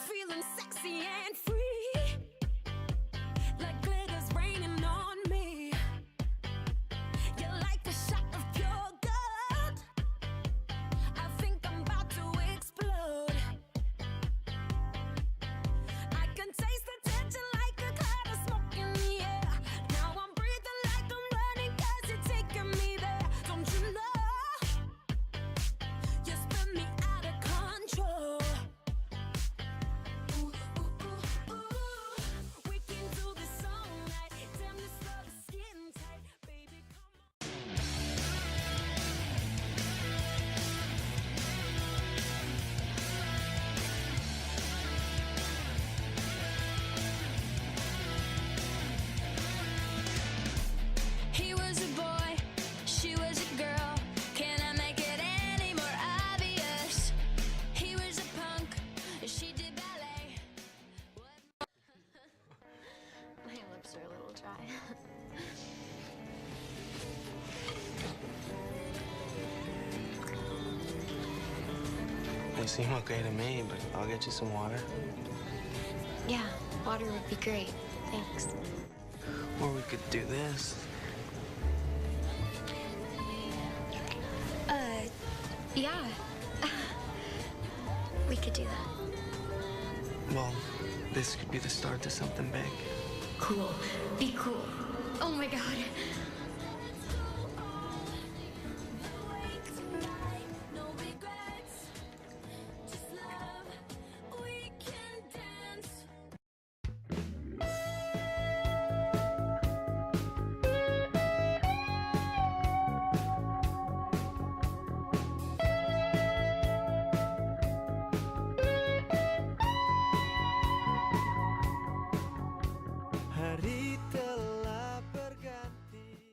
feeling sexy and free, like glitter's raining on me. You're like a shot of pure gold. I think I'm about to explode. I can taste the tension like a cloud of smoke in the air. Now I'm breathing like I'm running 'cause you're taking me there. Don't you know? You spin me out of control. Ooh, ooh, ooh, ooh. We can do this all night. Damn, this love is getting tight. Baby, come on. He was a boy, she was a girl. Can I make it any more obvious? He was a punk, she did ballet. My lips are a little dry. They seem okay to me, but I'll get you some water. Yeah, water would be great. Thanks. Or we could do this. Yeah. We could do that. Well, this could be the start to something big. Cool. Be cool. Oh my god. Hari telah berganti.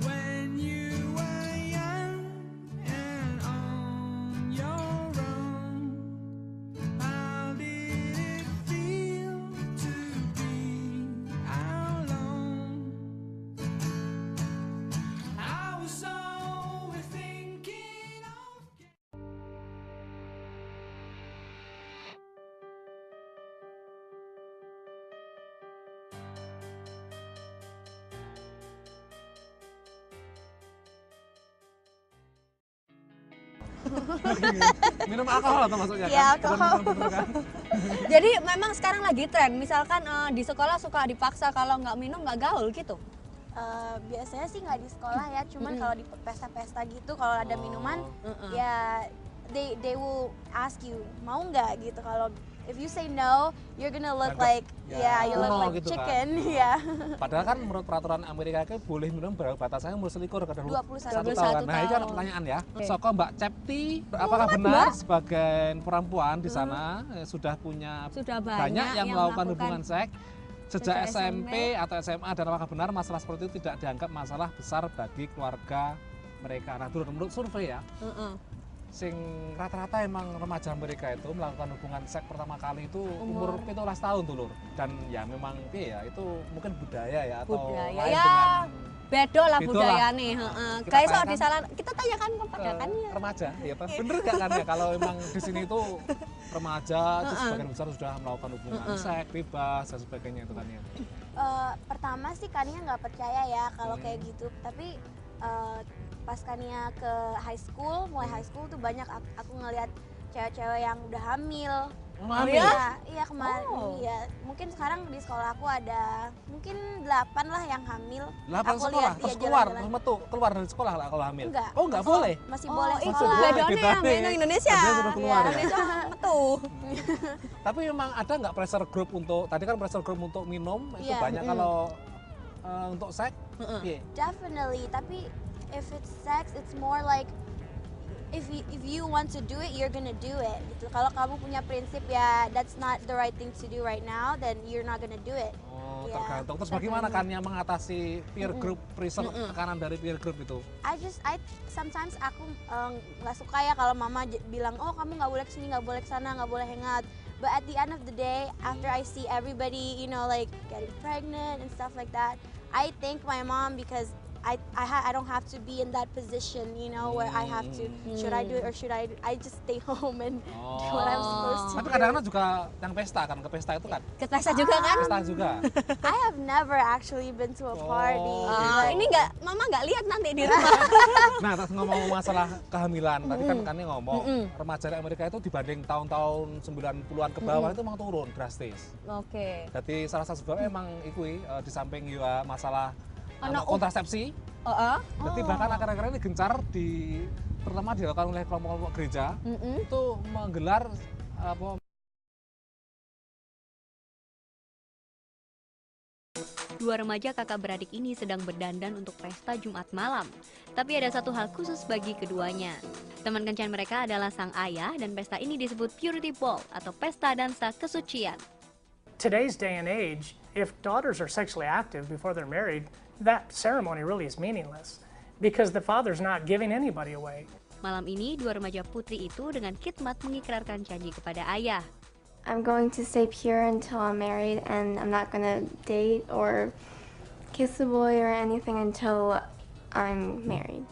When you were young and on your own, how did it feel to be alone? I was always thinking of Minum alkohol atau maksudnya Iya, kan? alkohol. Bener kan? Jadi memang sekarang lagi tren, misalkan di sekolah suka dipaksa kalau nggak minum nggak gaul gitu. Biasanya sih nggak di sekolah ya, cuman kalau di pesta-pesta gitu kalau ada minuman Mm-mm. ya they will ask you mau nggak gitu. Kalau if you say no, you're gonna look Dianggap, like you look kuno like gitu kan. chicken ya. Padahal kan menurut peraturan Amerika itu boleh minum berapa batasannya umur selikur ke 21 tahun. Nah, itu kan tahun. pertanyaan ya. Oke. Soko Mbak Cepti, apakah benar sebagai perempuan di sana sudah punya Sudah banyak yang melakukan hubungan seks sejak sejak SMP atau SMA, dan apakah benar masalah seperti itu tidak dianggap masalah besar bagi keluarga mereka? Nah, menurut survei ya, Mm-mm. sing rata-rata emang remaja mereka itu melakukan hubungan seks pertama kali itu umur 17 tahun tuh lur. Dan ya memang ya itu mungkin budaya ya atau Budaya lain ya, dengan bedo lah Bedo budaya lah. nih. Nah, kita Kayak soal tanyakan di sana kita tanyakan kepada kan ya. remaja, ya Pak. Bener gak kan ya kalau emang di sini tuh remaja itu sebagian besar sudah melakukan hubungan seks bebas dan sebagainya itu kan ya. Pertama sih Kania nggak percaya ya kalau kayak gitu, tapi pas Kania ke mulai high school tuh banyak aku ngelihat cewek-cewek yang udah hamil. Hamil? Iya kemarin. Oh. Iya, mungkin sekarang di sekolah aku ada mungkin 8 lah yang hamil. 8 Aku sekolah, lihat, terus iya, keluar, jalan-jalan. metu keluar dari sekolah lah kalau hamil. Enggak. Oh, enggak boleh. Masih Oh, boleh itu sekolah. bedanya Bedanya. beda Indonesia. Bedanya sudah keluar ya? Indonesia metu. Tapi memang ada nggak pressure group untuk, tadi kan pressure group untuk minum itu Iya. banyak, kalau untuk seks, iya. Definitely, tapi if it's sex, it's more like if you want to do it, you're gonna do it. Gitu. Kalau kamu punya prinsip ya that's not the right thing to do right now, then you're not gonna do it. Oh, Iya, tergantung. Terus bagaimana kan yang mengatasi peer group pressure, tekanan dari peer group itu? I sometimes aku nggak suka ya kalau mama bilang oh kamu nggak boleh kesini, nggak boleh kesana, nggak boleh hangout. But at the end of the day, after I see everybody, you know, like getting pregnant and stuff like that, I thank my mom because I don't have to be in that position, you know, where I have to, should I do it or should I just stay home and do what I'm supposed to Tapi do. kadang-kadang juga yang pesta kan, ke pesta itu kan. Ke pesta juga kan? Pesta juga. I have never actually been to a party. Oh, Ini nggak, mama nggak lihat nanti di rumah. Nah, terus ngomong masalah kehamilan, tadi kan Kani ngomong remaja di Amerika itu dibanding tahun-tahun 90-an ke bawah itu emang turun drastis. Oke. Jadi salah satu sebabnya emang ikui di samping juga masalah Anak kontrasepsi. Heeh. Jadi bahkan akhir-akhir ini gencar terutama dilakukan oleh kelompok-kelompok gereja itu menggelar Dua remaja kakak beradik ini sedang berdandan untuk pesta Jumat malam. Tapi ada satu hal khusus bagi keduanya. Teman kencan mereka adalah sang ayah dan pesta ini disebut Purity Ball atau pesta dansa kesucian. Today's day and age, if daughters are sexually active before they're married, that ceremony really is meaningless because the father's not giving anybody away. Malam ini dua remaja putri itu dengan khidmat mengikrarkan janji kepada ayah. I'm going to stay pure until I'm married, and I'm not going to date or kiss a boy or anything until I'm married.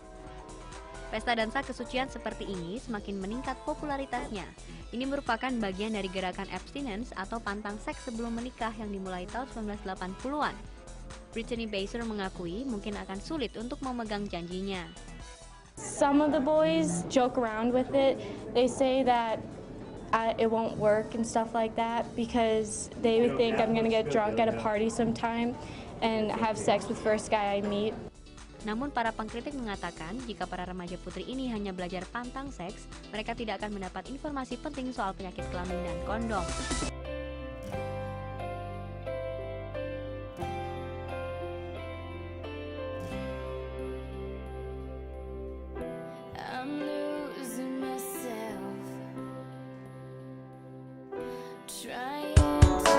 Pesta dansa kesucian seperti ini semakin meningkat popularitasnya. Ini merupakan bagian dari gerakan abstinence atau pantang seks sebelum menikah yang dimulai tahun 1980-an. Brittany Baser mengakui mungkin akan sulit untuk memegang janjinya. Some of the boys joke around with it. They say that it won't work and stuff like that because they would think I'm gonna get drunk at a party sometime and have sex with first guy I meet. Namun para pengkritik mengatakan jika para remaja putri ini hanya belajar pantang seks, mereka tidak akan mendapat informasi penting soal penyakit kelamin dan kondom. I'm losing myself, trying to.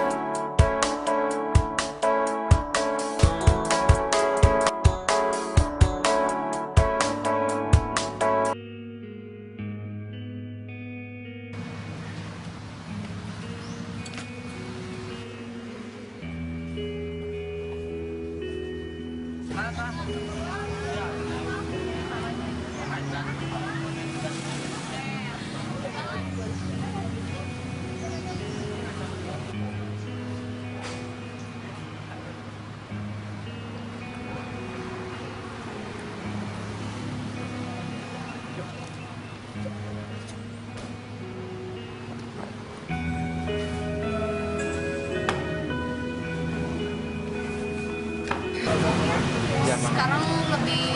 Sekarang lebih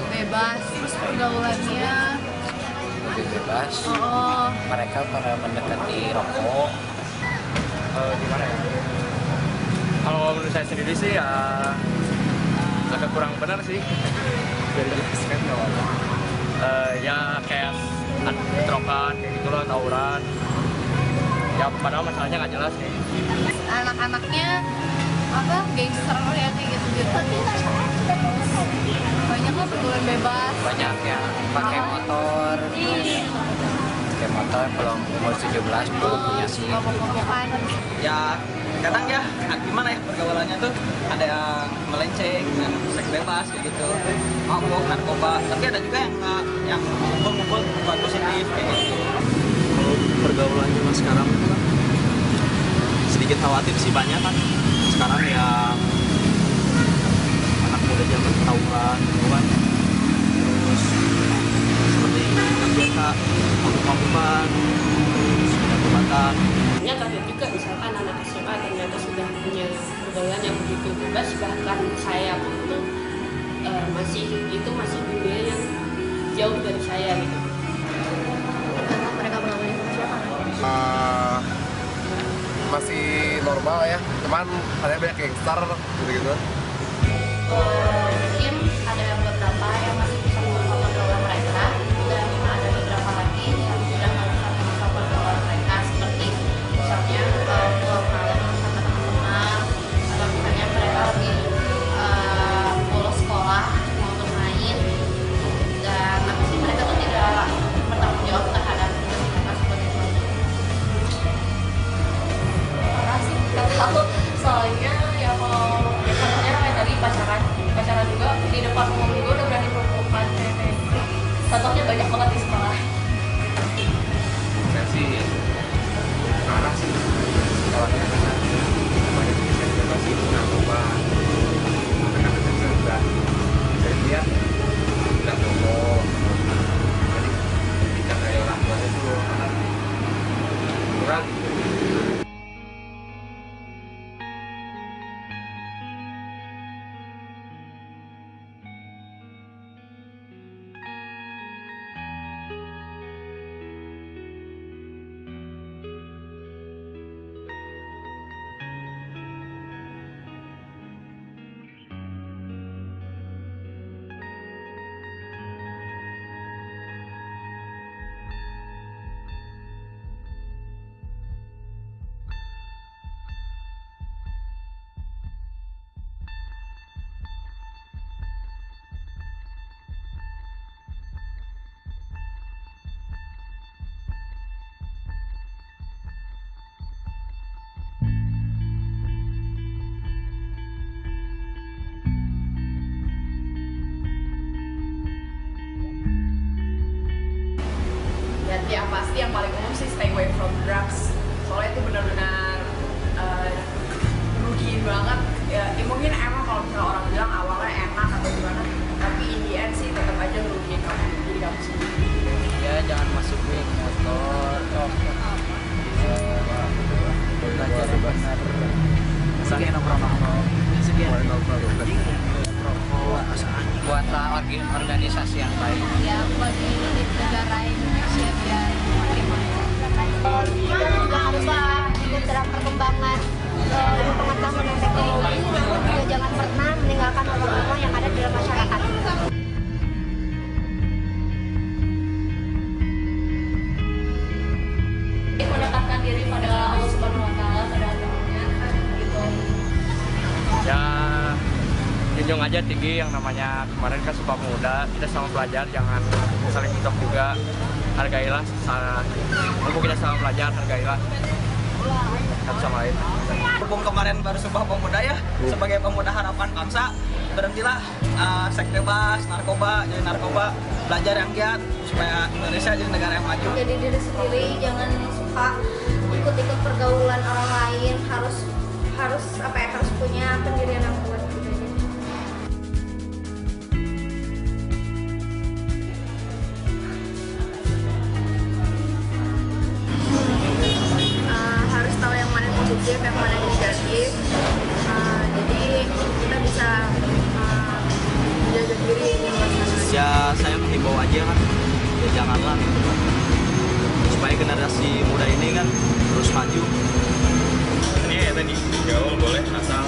bebas, terus pergaulannya lebih bebas. oh, Mereka pada mendekati rokok. Gimana ya? Kalau menurut saya sendiri sih ya agak kurang benar sih. Dari jelaskan ya kayak bentrokan kayak gitulah, tawuran. Ya padahal masalahnya nggak jelas nih. anak-anaknya apa gangster ya kayak gitu-gitu. Banyak lah pergaulan bebas. Banyak yang pakai motor. Pakai motor belum umur 17 belum punya SIM. Mabok-mabokan. Ya kadang ya gimana ya pergaulannya tuh ada yang melenceng, yang seks bebas kayak gitu, mabok, narkoba. Tapi ada juga yang ngumpul-ngumpul buat positif kayak gitu. Kalau pergaulan zaman sekarang sedikit khawatir sih, banyak kan sekarang ya anak muda zaman tawuran gitu kan, terus seperti biasa mabuk-mabukan, terus obat-obatan. Ini kaget juga misalkan anak SMA ternyata sudah punya pergaulan yang begitu bebas, bahkan saya pun tuh masih dunia yang jauh dari saya gitu. Mereka pergaulannya seperti apa? Masih normal ya, cuman ada banyak gangster gitu-gitu. Mungkin ada beberapa yang masih bisa mengontrol pergaulan mereka, dan ada beberapa lagi yang sudah nggak bisa mengontrol pergaulan mereka, seperti misalnya kalau malam sama teman-teman, atau misalnya mereka lagi bolos sekolah mau bermain, dan mereka tuh tidak bertanggung jawab terhadap tugas mereka seperti itu. contohnya banyak banget di sekolah. Saya sih marah sih sekolahnya karena banyak sih narkoba, anak-anak kecil juga saya lihat nggak ngomong, jadi ketika dari orang tua itu kurang. Dan yang pasti yang paling umum sih stay away from drugs. Soalnya itu benar-benar rugiin banget. Ya, mungkin emang kalau misalnya orang bilang awalnya enak atau gimana, tapi in the end sih tetap aja ngerugiin kamu, diri kamu sendiri. Ya jangan masukin motor, belajar yang benar. Misalnya nongkrong-nongkrong, buatlah organisasi yang baik. Ya buat di negara Indonesia biar Kita juga haruslah ikut dalam perkembangan ilmu pengetahuan dan teknologi. Namun juga jangan pernah meninggalkan norma-norma yang ada di dalam masyarakat. Mendekatkan diri pada Allah Subhanahu Wa Taala, pada agamanya, gitu. Ya junjung aja tinggi yang namanya kemarin kan Sumpah Pemuda, kita sama belajar jangan saling mentok juga, hargailah mumpung kita sama belajar, hargailah satu sama lain. Berhubung kemarin baru Sumpah Pemuda ya, sebagai pemuda harapan bangsa, berhentilah seks bebas, narkoba, jadi narkoba, belajar yang giat supaya Indonesia jadi negara yang maju. Jadi diri sendiri, jangan suka ikut-ikut pergaulan orang lain, harus punya pendirian yang kuat gitu aja. Harus tahu yang mana positif, yang mana negatif. Jadi kita bisa menjaga diri di luar sana. Ya saya menghimbau aja kan, ya janganlah gitu. Supaya generasi muda ini kan terus maju. Ya tadi gaul boleh asal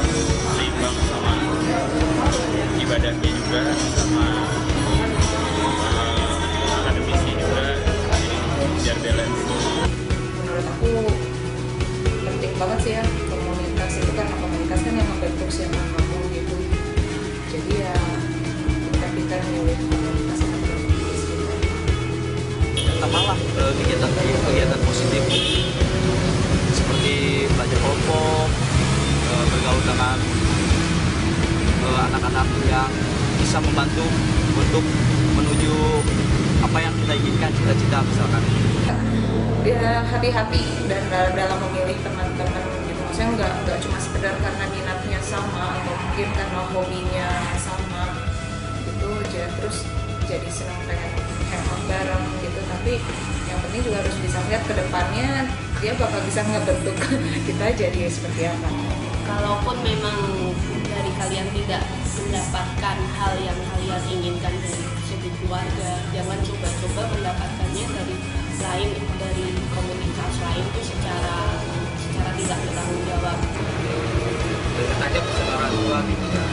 seimbang sama ibadahnya juga, sama akademisi juga, biar balance. Menurut aku penting banget sih ya komunitas itu, karena komunitas kan yang membentuk siapa kamu gitu. Jadi ya kita milih komunitas yang membentuk kita. Tambahlah kegiatan positif seperti belajar kelompok, bergaul dengan anak-anak yang bisa membantu untuk menuju apa yang kita inginkan, cita-cita misalkan. Ya hati-hati dan dalam memilih teman-teman gitu, maksudnya nggak cuma sekedar karena minatnya sama atau mungkin karena hobinya sama gitu aja terus jadi senang pengen hangout bareng gitu, tapi yang penting juga harus bisa lihat ke depannya dia bakal bisa ngebentuk kita jadi seperti apa. Kalaupun memang dari kalian tidak mendapatkan hal yang kalian inginkan dari suatu keluarga, jangan coba-coba mendapatkannya dari lain, dari komunitas lain itu secara tidak bertanggung jawab. Dekat aja pesan orang tua gitu ya.